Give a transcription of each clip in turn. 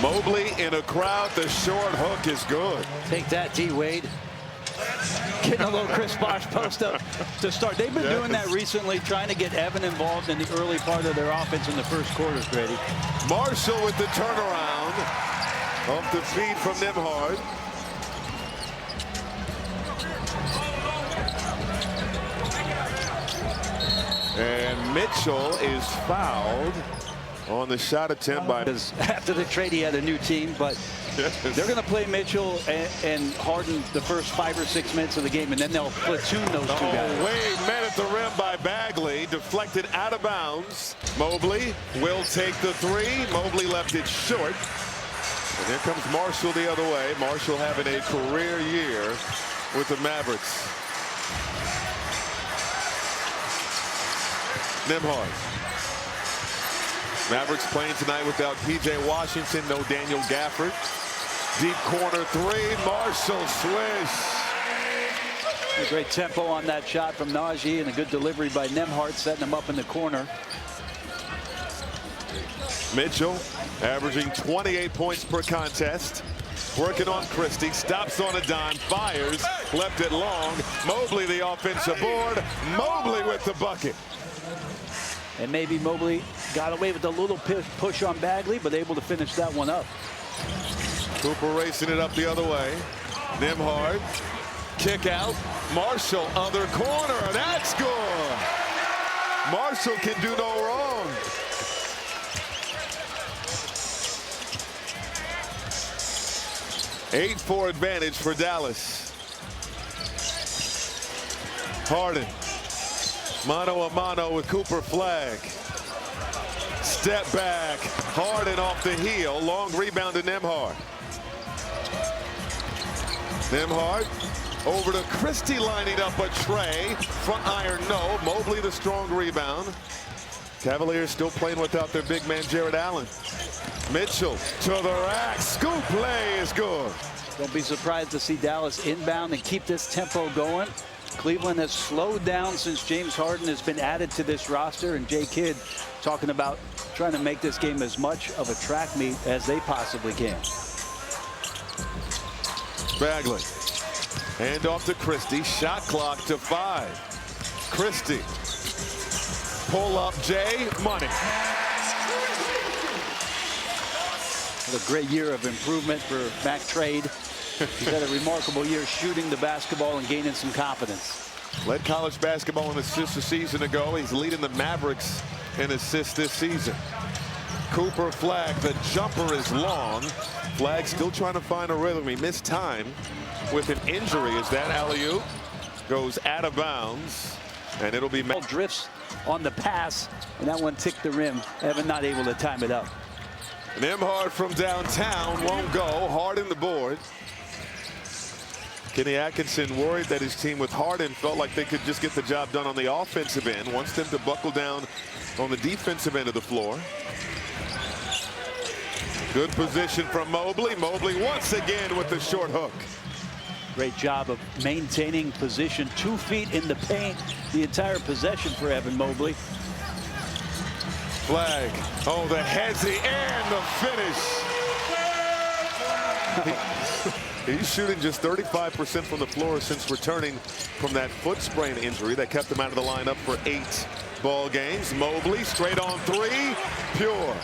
Mobley in a crowd. The short hook is good. Take that, D-Wade. Getting a little Chris Bosh post up to start. They've been doing that recently, trying to get Evan involved in the early part of their offense in the first quarters, Grady. Marshall with the turnaround off the feed from Nembhard. And Mitchell is fouled on the shot attempt by. After the trade, he had a new team, but they're going to play Mitchell and Harden the first 5 or 6 minutes of the game, and then they'll platoon those two guys. Wade met at the rim by Bagley, deflected out of bounds. Mobley will take the three. Mobley left it short. And here comes Marshall the other way. Marshall having a career year with the Mavericks. Nembhard. Mavericks playing tonight without P.J. Washington, no Daniel Gafford. Deep corner three, Marshall swish. A great tempo on that shot from Najee and a good delivery by Nembhard, setting him up in the corner. Mitchell averaging 28 points per contest. Working on Christie, stops on a dime, fires, left it long. Mobley the offensive board. Mobley with the bucket. And maybe Mobley got away with a little push on Bagley, but able to finish that one up. Cooper racing it up the other way. Nembhard, kick out. Marshall, other corner. That's good. Marshall can do no wrong. Eight-4 advantage for Dallas. Harden. Mano a mano with Cooper Flag. Step back. Harden off the heel. Long rebound to Nembhard. Nembhard over to Christie, lining up a tray. Front iron, no. Mobley the strong rebound. Cavaliers still playing without their big man Jared Allen. Mitchell to the rack. Scoop play is good. Don't be surprised to see Dallas inbound and keep this tempo going. Cleveland has slowed down since James Harden has been added to this roster, and Jay Kidd talking about trying to make this game as much of a track meet as they possibly can. Bagley. Hand off to Christie. Shot clock to 5. Christie. Pull up Jay. Money. A great year of improvement for Mac Trade. He's had a remarkable year shooting the basketball and gaining some confidence. Led college basketball in assists a season ago. He's leading the Mavericks in assists this season. Cooper Flag. The jumper is long. Flag still trying to find a rhythm. He missed time with an injury as that alley-oop goes out of bounds. And it'll be drifts on the pass, and that one ticked the rim. Evan not able to time it up. Nembhard from downtown won't go. Harden the board. Kenny Atkinson worried that his team with Harden felt like they could just get the job done on the offensive end. Wants them to buckle down on the defensive end of the floor. Good position from Mobley. Mobley once again with the short hook. Great job of maintaining position. 2 feet in the paint the entire possession for Evan Mobley. Flag. Oh, the headsy and the finish. He's shooting just 35% from the floor since returning from that foot sprain injury that kept him out of the lineup for 8 ball games. Mobley straight on 3. Pure.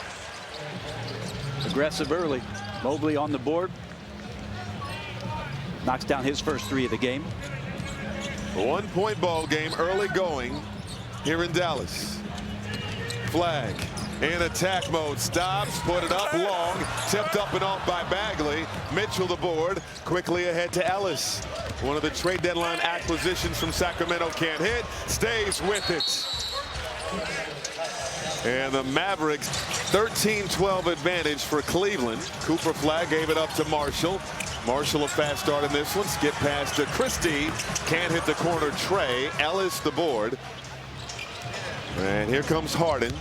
Aggressive early. Mobley on the board. Knocks down his first 3 of the game. A 1-point ball game early going here in Dallas. Flag in attack mode, stops, put it up long, tipped up and off by Bagley. Mitchell the board, quickly ahead to Ellis. One of the trade deadline acquisitions from Sacramento can't hit, stays with it. And the Mavericks 13-12 advantage for Cleveland. Cooper Flag gave it up to Marshall. Marshall a fast start in this one. Skip pass to Christie. Can't hit the corner tray. Ellis the board. And here comes Harden.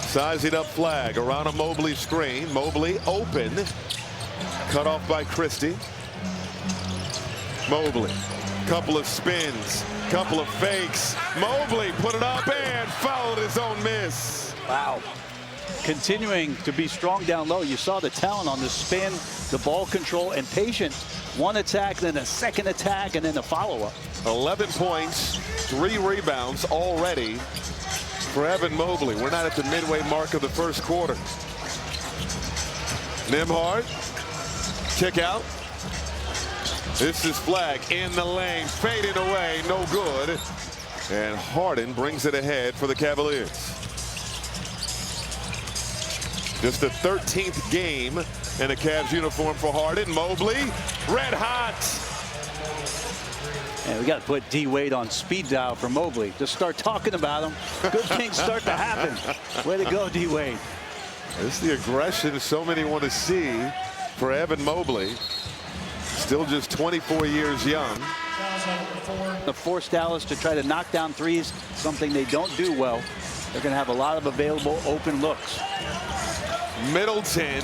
Sizing up Flag around a Mobley screen. Mobley open. Cut off by Christie. Mobley. Couple of spins. Couple of fakes. Mobley put it up and fouled his own miss. Wow. continuing to be strong down low. You saw the talent on the spin, the ball control, and patience. One attack, then a second attack, and then a follow-up. 11 points, 3 rebounds already for Evan Mobley. We're not at the midway mark of the first quarter. Nembhard, kick out. This is Flagg in the lane, fading away, no good. And Harden brings it ahead for the Cavaliers. Just the 13th game in a Cavs uniform for Harden. Mobley, red hot. And we got to put D. Wade on speed dial for Mobley. Just start talking about him. Good things start to happen. Way to go, D. Wade. This is the aggression so many want to see for Evan Mobley. Still just 24 years young. To force Dallas to try to knock down threes, something they don't do well. They're going to have a lot of available open looks. Middleton,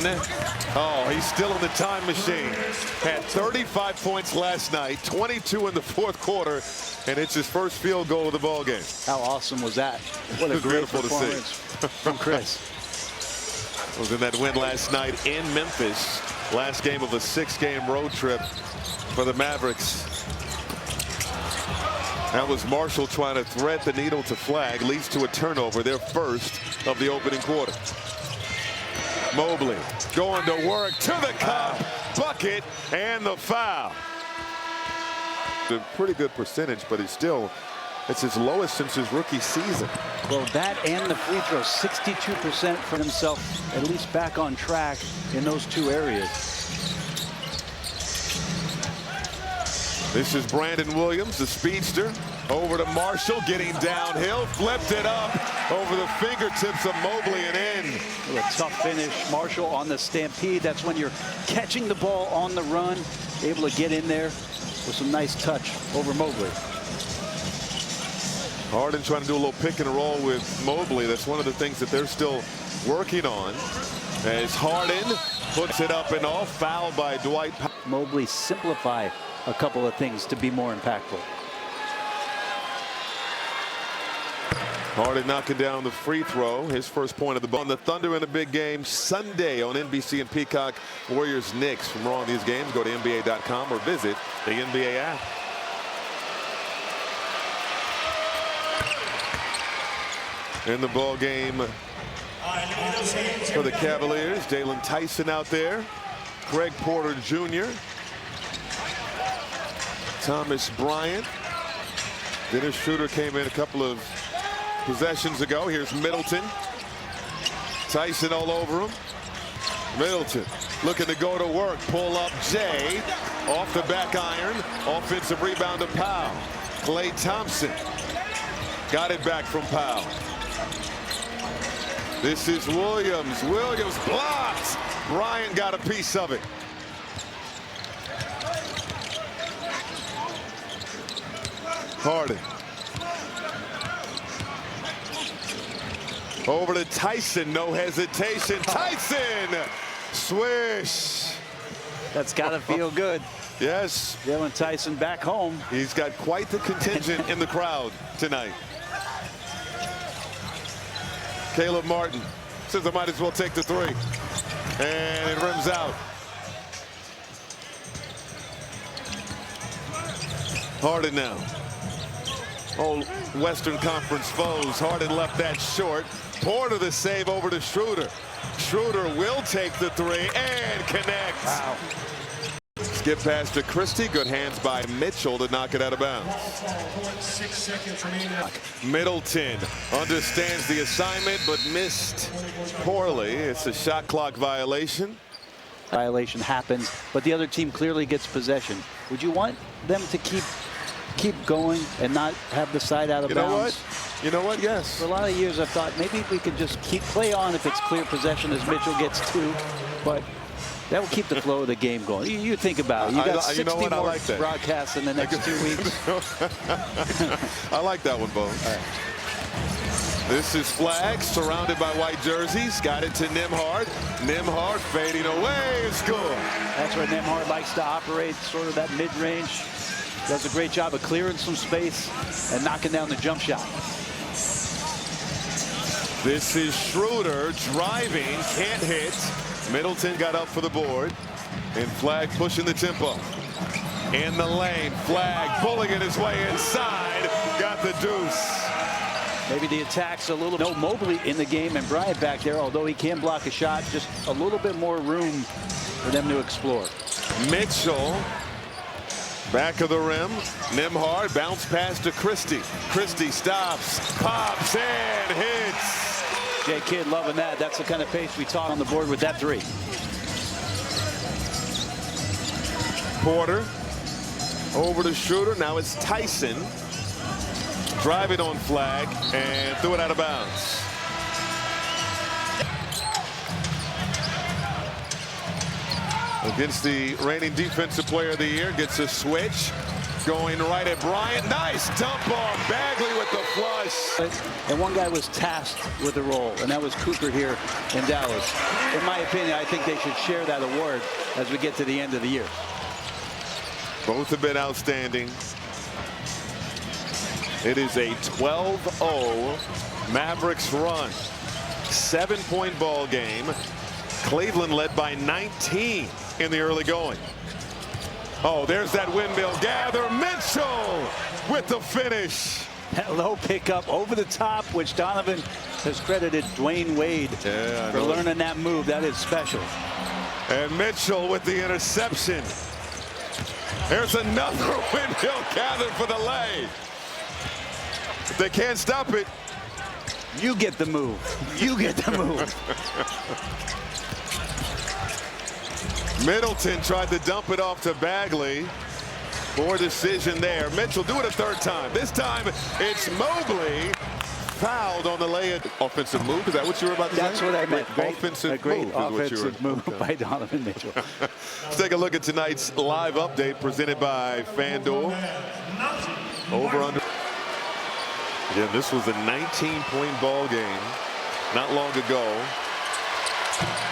oh, he's still in the time machine. Had 35 points last night, 22 in the fourth quarter, and it's his first field goal of the ball game. How awesome was that? What a great performance from Chris. Was in that win last night in Memphis. Last game of a 6-game road trip for the Mavericks. That was Marshall trying to thread the needle to Flagg. Leads to a turnover, their first of the opening quarter. Mobley going to work to the cup, bucket, and the foul. A pretty good percentage, but it's his lowest since his rookie season. Well, that and the free throw, 62% for himself, at least back on track in those two areas. This is Brandon Williams, the speedster, over to Marshall, getting downhill, flipped it up over the fingertips of Mobley and in. A tough finish. Marshall on the stampede. That's when you're catching the ball on the run, able to get in there with some nice touch over Mobley. Harden trying to do a little pick and roll with Mobley. That's one of the things that they're still working on. As Harden puts it up and off, foul by Dwight. Mobley simplify a couple of things to be more impactful. Harden knocking down the free throw, his first point of the ball. The Thunder in a big game Sunday on NBC and Peacock. Warriors Knicks. For more on these games, go to NBA.com or visit the NBA app. In the ball game for the Cavaliers, Jalen Tyson out there, Craig Porter Jr., Thomas Bryant. Dennis Schroeder came in a couple of possessions ago. Here's Middleton. Tyson all over him. Middleton looking to go to work. Pull up Jay. Off the back iron. Offensive rebound to Powell. Klay Thompson got it back from Powell. This is Williams. Williams blocked. Bryant got a piece of it. Harden. Over to Tyson. No hesitation. Tyson. Swish. That's got to feel good. Yes. Jalen Tyson back home. He's got quite the contingent in the crowd tonight. Caleb Martin says I might as well take the three. And it rims out. Harden now. Old Western Conference foes. Harden left that short. Porter the save over to Schroeder. Schroeder will take the three and connect. Wow. Skip pass to Christie. Good hands by Mitchell to knock it out of bounds. Middleton understands the assignment but missed poorly. It's a shot clock violation. Violation happens, but the other team clearly gets possession. Would you want them to keep going and not have the side out of bounds? You know what? Yes. For a lot of years, I thought maybe we could just play on if it's clear possession as Mitchell gets two, but that will keep the flow of the game going. You think about it. You got 60 more like broadcasts in the next 2 weeks. I like that one, Bo. Right. This is Flagg surrounded by white jerseys. Got it to Nembhard. Nembhard fading away. It's good. That's where Nembhard likes to operate, sort of that mid-range. Does a great job of clearing some space and knocking down the jump shot. This is Schroeder driving, can't hit. Middleton got up for the board, and Flagg pushing the tempo. In the lane, Flagg pulling it his way inside, got the deuce. Maybe the attack's a little. No Mobley in the game, and Bryant back there, although he can block a shot, just a little bit more room for them to explore. Mitchell, back of the rim. Nembhard, bounce pass to Christie. Christie stops, pops, and hits. J. Kidd loving that. That's the kind of pace we talk on the board with that three. Porter over to Schroeder. Now it's Tyson. Driving on Flagg and threw it out of bounds. Against the reigning defensive player of the year, gets a switch. Going right at Bryant. Nice dump off. Bagley with the flush. And one guy was tasked with the role, and that was Cooper here in Dallas. In my opinion, I think they should share that award as we get to the end of the year. Both have been outstanding. It is a 12-0 Mavericks run. 7-point ball game. Cleveland led by 19 in the early going. Oh, there's that windmill gather. Mitchell with the finish. That low pickup over the top, which Donovan has credited Dwayne Wade for learning that move. That is special. And Mitchell with the interception. There's another windmill gather for the lay. If they can't stop it, you get the move. You get the move. Middleton tried to dump it off to Bagley. Poor decision there. Mitchell do it a third time. This time it's Mobley. Fouled on the lay-in. Offensive move? Is that what you were about to say? That's what I meant. A great offensive move by Donovan Mitchell. Let's take a look at tonight's live update presented by FanDuel. Over under. Again, this was a 19-point ball game not long ago.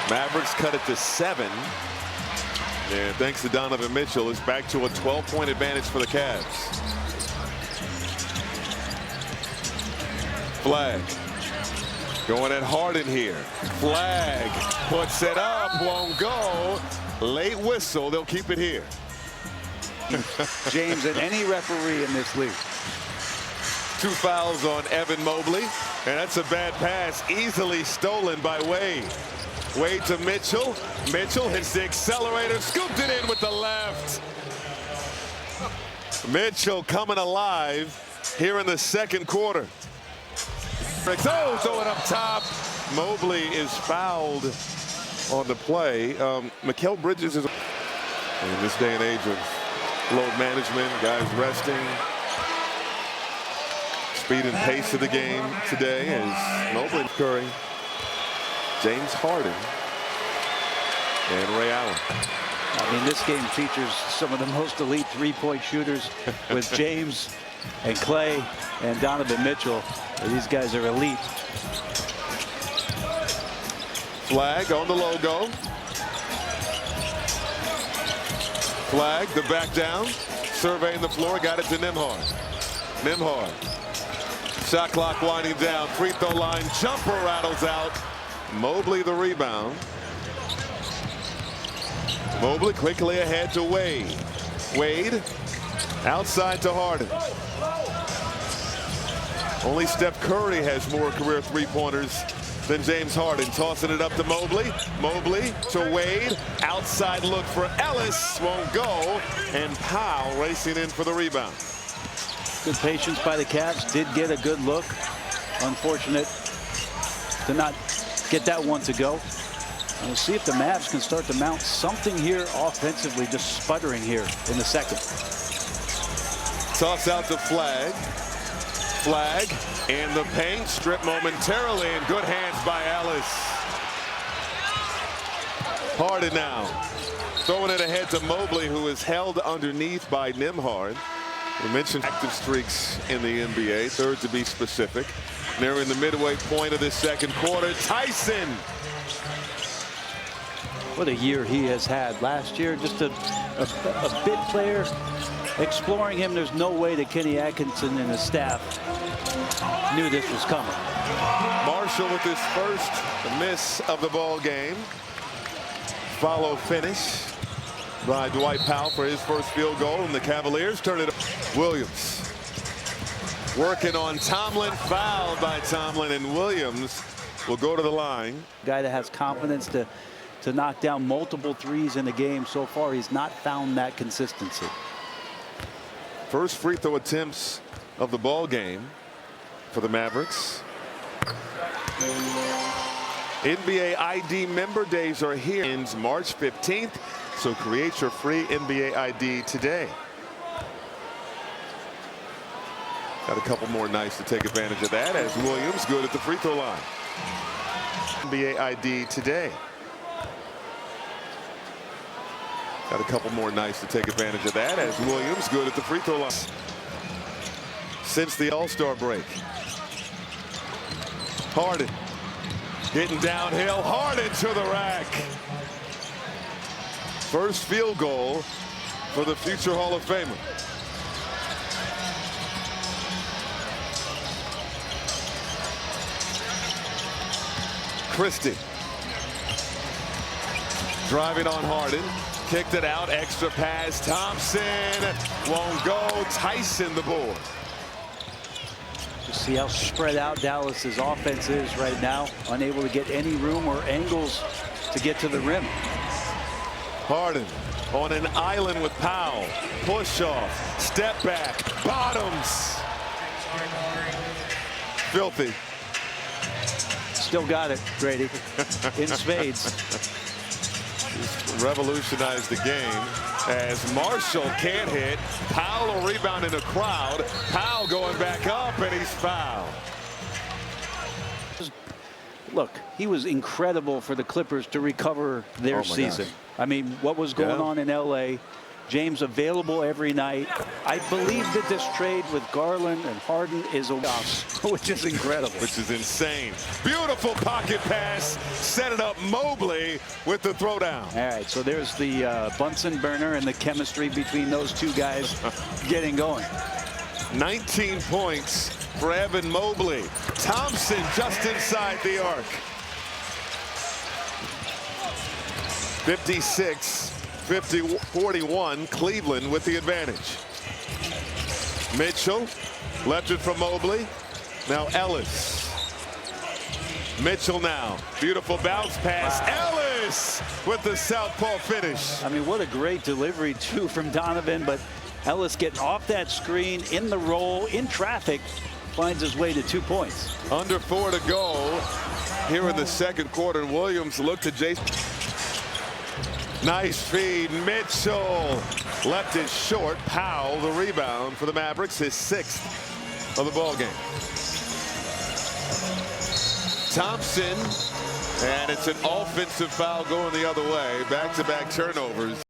Mavericks cut it to 7. And thanks to Donovan Mitchell, it's back to a 12-point advantage for the Cavs. Flagg going at Harden here. Flagg puts it up, won't go. Late whistle, they'll keep it here. James and any referee in this league. 2 fouls on Evan Mobley, and that's a bad pass, easily stolen by Wade. Wade to Mitchell. Mitchell hits the accelerator, scooped it in with the left. Mitchell coming alive here in the second quarter. Oh, throw it up top. Mobley is fouled on the play. Mikal Bridges is in this day and age of load management, guys resting. Speed and pace of the game today is Mobley, Curry, James Harden, and Ray Allen. I mean, this game features some of the most elite three-point shooters with James and Clay and Donovan Mitchell. These guys are elite. Flagg on the logo. Flagg, the back down, surveying the floor, got it to Nembhard. Nembhard. Shot clock winding down, free throw line, jumper rattles out. Mobley the rebound. Mobley quickly ahead to Wade. Wade outside to Harden. Only Steph Curry has more career three-pointers than James Harden. Tossing it up to Mobley. Mobley to Wade. Outside look for Ellis. Won't go. And Powell racing in for the rebound. Good patience by the Cavs. Did get a good look. Unfortunate to not get that one to go. We'll see if the Mavs can start to mount something here offensively, just sputtering here in the second. Toss out to Flagg. Flagg in the paint, stripped momentarily, and good hands by Ellis. Harden now throwing it ahead to Mobley, who is held underneath by Nembhard. We mentioned active streaks in the NBA, third to be specific. They're in the midway point of this second quarter. Tyson. What a year he has had. Last year, just a bit player. Exploring him, there's no way that Kenny Atkinson and his staff knew this was coming. Marshall with his first miss of the ball game. Follow finish by Dwight Powell for his first field goal, and the Cavaliers turn it up. Williams working on Tomlin, fouled by Tomlin, and Williams will go to the line. Guy that has confidence to knock down multiple threes in the game. So far, he's not found that consistency. First free throw attempts of the ball game for the Mavericks. NBA ID member days are here. Ends March 15th, so create your free NBA ID today. Got a couple more nights to take advantage of that as Williams good at the free throw line. NBA ID today. Got a couple more nights to take advantage of that as Williams good at the free throw line. Since the All-Star break. Harden getting downhill. Harden to the rack. First field goal for the future Hall of Famer. Christie driving on Harden. Kicked it out. Extra pass. Thompson won't go. Tyson the board. Just see how spread out Dallas's offense is right now. Unable to get any room or angles to get to the rim. Harden on an island with Powell. Push off. Step back. Bottoms. Filthy. Still got it, Grady. In spades. Just revolutionized the game as Marshall can't hit. Powell will rebound in the crowd. Powell going back up, and he's fouled. Look, he was incredible for the Clippers to recover their season. Gosh. I mean, what was going on in L.A.? James available every night. I believe that this trade with Garland and Harden is a loss, which is incredible. Which is insane. Beautiful pocket pass. Set it up. Mobley with the throwdown. All right, so there's the Bunsen burner and the chemistry between those two guys getting going. 19 points for Evan Mobley. Thompson just inside the arc. 56-41, Cleveland with the advantage. Mitchell left it from Mobley. Now Ellis. Mitchell now. Beautiful bounce pass. Wow. Ellis with the southpaw finish. I mean, what a great delivery, too, from Donovan. But Ellis getting off that screen, in the roll, in traffic, finds his way to 2 points. Under 4 to go here in the second quarter. And Williams looked to Jason. Nice feed. Mitchell left it short. Powell the rebound for the Mavericks, his 6th of the ball game. Thompson, and it's an offensive foul going the other way. Back-to-back turnovers.